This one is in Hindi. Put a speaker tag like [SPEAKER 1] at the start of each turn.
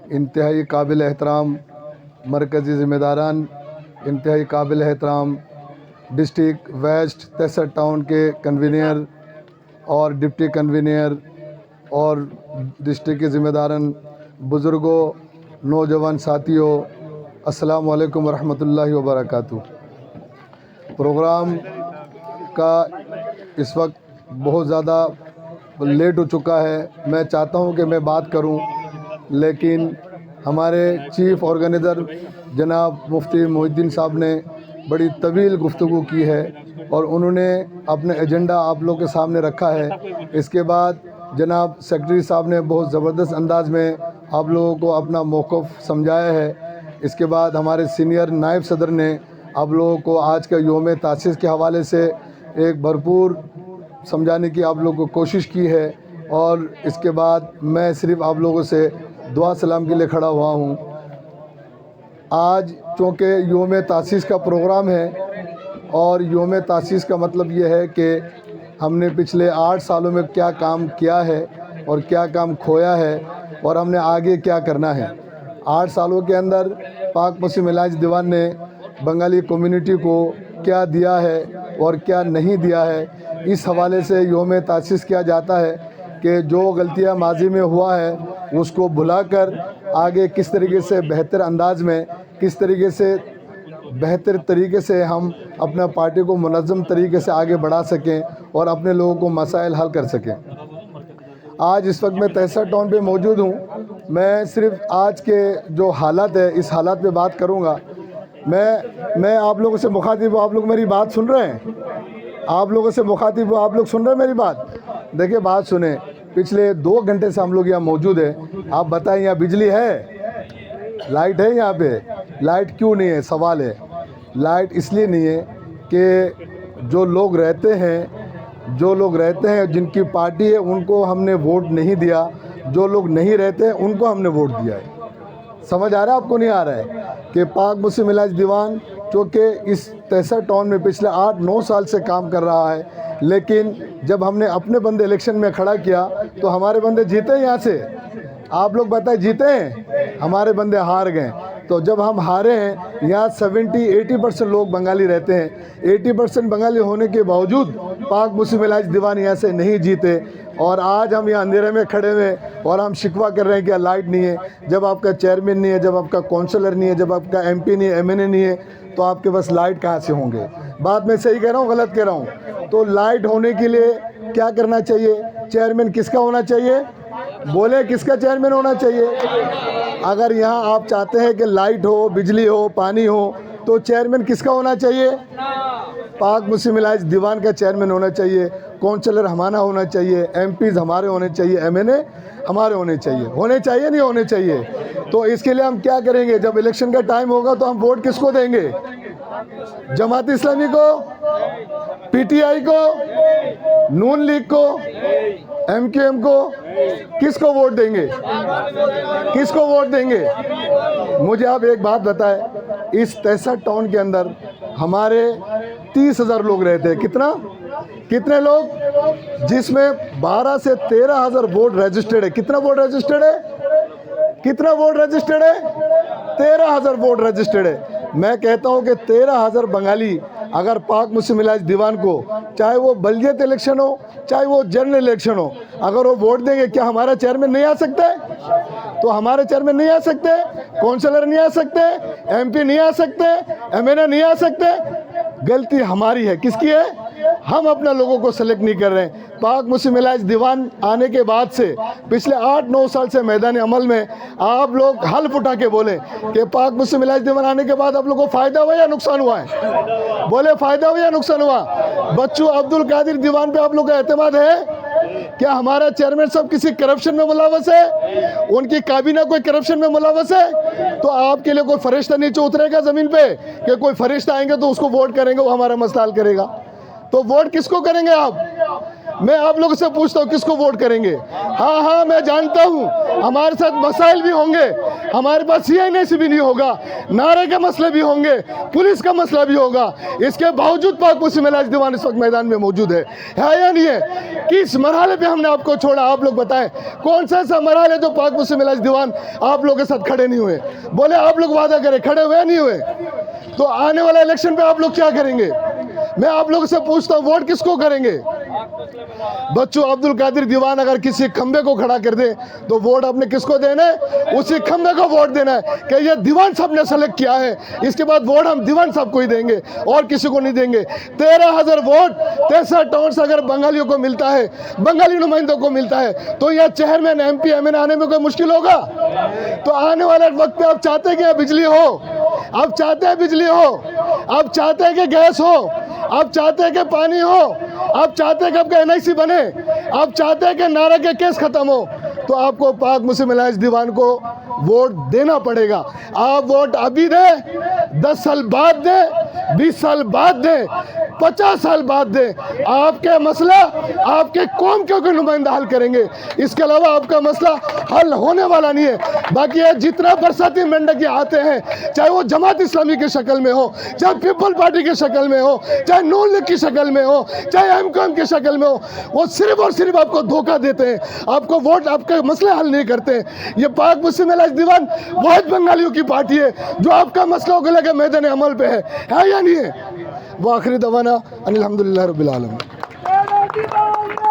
[SPEAKER 1] इंतहाई काबिल एहतराम मरकज़ी ज़िम्मेदारान, इंतहाई काबिल एहतराम डिस्ट्रिक्ट वेस्ट 63 टाउन के कन्वीनर और डिप्टी कन्वीनर और डिस्ट्रिक्ट के ज़िम्मेदारान, बुज़ुर्गों, नौजवान साथियों, अस्सलाम वालेकुम वरहमतुल्लाहि वबरकातुहू। प्रोग्राम का इस वक्त बहुत ज़्यादा लेट हो चुका है। मैं चाहता हूं कि मैं बात करूं, लेकिन हमारे चीफ़ ऑर्गेनाइज़र जनाब मुफ्ती मोहिउद्दीन साहब ने बड़ी तवील गुफ्तगू की है और उन्होंने अपना एजेंडा आप लोगों के सामने रखा है। इसके बाद जनाब सेक्रेटरी साहब ने बहुत ज़बरदस्त अंदाज में आप लोगों को अपना मौक़िफ़ समझाया है। इसके बाद हमारे सीनियर नायब सदर ने आप लोगों को आज का योम तासीस के हवाले से एक भरपूर समझाने की आप लोगों को कोशिश की है। और इसके बाद मैं सिर्फ़ आप लोगों से दुआ सलाम के लिए खड़ा हुआ हूँ। आज चूँकि योम तासीस का प्रोग्राम है और योम तासीस का मतलब ये है कि हमने पिछले 8 सालों में क्या काम किया है और क्या काम खोया है और हमने आगे क्या करना है। 8 सालों के अंदर पाक मुस्लिम इलाज दीवान ने बंगाली कम्युनिटी को क्या दिया है और क्या नहीं दिया है, इस हवाले से योम तासीस किया जाता है कि जो गलतियां माजी में हुआ है उसको भुलाकर आगे किस तरीके से बेहतर अंदाज में, किस तरीके से बेहतर तरीके से हम अपना पार्टी को मुनज़्ज़म तरीके से आगे बढ़ा सकें और अपने लोगों को मसाइल हल कर सकें। आज इस वक्त मैं 63 टाउन पे मौजूद हूँ। मैं सिर्फ आज के जो हालात है इस हालात पे बात करूँगा। मैं आप लोगों से मुखातिब हूँ। आप लोग मेरी बात सुन रहे हैं? आप लोगों से मुखातिब हूँ। आप लोग सुन रहे हैं मेरी बात? देखिए, बात सुने। पिछले 2 घंटे से हम लोग यहाँ मौजूद है। आप बताएं, यहाँ बिजली है, लाइट है? यहाँ पे लाइट क्यों नहीं है? सवाल है। लाइट इसलिए नहीं है कि जो लोग रहते हैं जिनकी पार्टी है उनको हमने वोट नहीं दिया, जो लोग नहीं रहते हैं उनको हमने वोट दिया है। समझ आ रहा है आपको? नहीं आ रहा है कि पाक मुस्लिम इलाज दीवान क्योंकि इस 63 टाउन में पिछले 8-9 साल से काम कर रहा है, लेकिन जब हमने अपने बंदे इलेक्शन में खड़ा किया तो हमारे बंदे जीते यहाँ से। आप लोग बताएं, जीते हैं? हमारे बंदे हार गए। तो जब हम हारे हैं, यहाँ 70-80% लोग बंगाली रहते हैं। 80% बंगाली होने के बावजूद पाक मुस्लिम इलाज दीवान यहाँ से नहीं जीते। और आज हम यहाँ अंधेरे में खड़े हुए और हम शिकवा कर रहे हैं कि लाइट नहीं है। जब आपका चेयरमैन नहीं है, जब आपका काउंसलर नहीं है, जब आपका MP नहीं है, MNA नहीं है, तो आपके पास लाइट कहाँ से होंगे? बात मैं सही कह रहा हूँ, गलत कह रहा हूँ? तो लाइट होने के लिए क्या करना चाहिए? चेयरमैन किसका होना चाहिए? बोले, किसका चेयरमैन होना चाहिए? अगर यहाँ आप चाहते हैं कि लाइट हो, बिजली हो, पानी हो, तो चेयरमैन किसका होना चाहिए? पाक मुस्लिम इलाज दीवान का चेयरमैन होना चाहिए। काउंसलर हमारा होना चाहिए, MPs हमारे होने चाहिए, MNA हमारे होने चाहिए। होने चाहिए, नहीं होने चाहिए? तो इसके लिए हम क्या करेंगे? जब इलेक्शन का टाइम होगा तो हम वोट किसको देंगे? जमात इस्लामी को, PTI को, नून लीग को, MQM को? किसको वोट देंगे? किसको वोट देंगे? मुझे आप एक बात बताएं, इस 63 टाउन के अंदर हमारे 30,000 लोग रहते हैं। कितने लोग? जिसमें 12 से 13,000 वोट रजिस्टर्ड है। कितना वोट रजिस्टर्ड है? 13,000 वोट रजिस्टर्ड है। मैं कहता हूं कि 13,000 बंगाली अगर पाक मुस्लिम इलाज दीवान को, चाहे वो बल्दियत इलेक्शन हो, चाहे वो जनरल इलेक्शन हो, अगर वो वोट देंगे, क्या हमारा चेयरमैन नहीं आ सकता है? तो हमारे चेयरमैन नहीं आ सकते, काउंसलर नहीं आ सकते, MP नहीं आ सकते, MNA नहीं आ सकते? गलती हमारी है। किसकी है? हम अपना लोगों को सेलेक्ट नहीं कर रहे हैं। पाक मुस्लिम इलाज दीवान आने के बाद से पिछले 8-9 साल से मैदान अमल में आप लोग हल्फ उठा के बोले कि पाक मुस्लिम इलाज दीवान आने के बाद आप लोगों को फ़ायदा हुआ या नुकसान हुआ है? बोले, फ़ायदा हुआ या नुकसान हुआ? बच्चू अब्दुल कादिर दीवान पे आप लोग का एतमाद है? क्या हमारा चेयरमैन साहब किसी करप्शन में मुलव्वस है? उनकी काबीना कोई करप्शन में मुलव्वस है? तो आपके लिए कोई फरिश्ता नीचे उतरेगा ज़मीन पे कि कोई फरिश्ता आएंगे तो उसको वोट करेंगे, वो हमारा मसला हल करेगा? तो वोट किसको करेंगे आप? मैं आप लोगों से पूछता हूँ किसको वोट करेंगे? हाँ हाँ, मैं जानता हूँ हमारे साथ मसाइल भी होंगे, हमारे पास CNS भी नहीं होगा, नारे के मसले भी होंगे, पुलिस का मसला भी होगा। इसके बावजूद पाक मुस्लिम इलाज दीवान इस वक्त मैदान में मौजूद है या नहीं है? किस मरहले पे हमने आपको छोड़ा? आप लोग बताएं, कौन सा ऐसा मरहल है जो पाक मुस्लिम इलाज दीवान आप लोगों के साथ खड़े नहीं हुए? बोले आप लोग वादा करें, खड़े हुए नहीं हुए? तो आने वाले इलेक्शन पे आप लोग क्या करेंगे? मैं आप लोगों से पूछता हूँ, वोट किसको करेंगे? बच्चों, अब्दुल कादिर दीवान अगर किसी खंबे को खड़ा कर दे तो वोट आपने किसको देना है? उसी खंबे को वोट देना है कि ये दीवान साहब ने सेलेक्ट किया है, इसके बाद वोट हम दीवान साहब को ही देंगे और किसी को नहीं देंगे। 13,000 वोट 63 टाउन से अगर बंगालियों को मिलता है, बंगाली नुमाइंदों को मिलता है, तो यह चेयरमैन MP MN आने में कोई मुश्किल होगा? तो आने वाले वक्त पे आप चाहते हैं कि बिजली हो, आप चाहते हैं बिजली हो, आप चाहते हैं कि गैस हो, आप चाहते हैं कि पानी हो, आप चाहते हैं कि आपका NIC बने, आप चाहते हैं कि नारा के केस खत्म हो, तो आपको पाक मुस्लिम इलाज दीवान को वोट देना पड़ेगा। आप वोट अभी दें, 10 साल बाद दें, 20 साल बाद दें, 50 साल बाद दें, आपके मसला आपके कौम के कोई नुमाइंदा हल करेंगे। इसके अलावा आपका मसला हल होने वाला नहीं है। बाकी ये जितना बरसाती मेंढक आते हैं, चाहे वो जमात इस्लामी की शक्ल में हो, चाहे पीपल पार्टी की शक्ल में हो, चाहे नून लीग की शक्ल में हो, चाहे MKM की शक्ल में हो, वो सिर्फ और सिर्फ आपको धोखा देते हैं, आपको वोट, आपके मसले हल नहीं करते हैं। ये पाक मुस्लिम इलाज दीवान बहुत बंगालियों की पार्टी है जो आपका मसलों को लेकर मैदान अमल पे है या नहीं है? वो आखिरी दवाना अनिल हम्दुलिल्लाह रब्बिल आलमीन।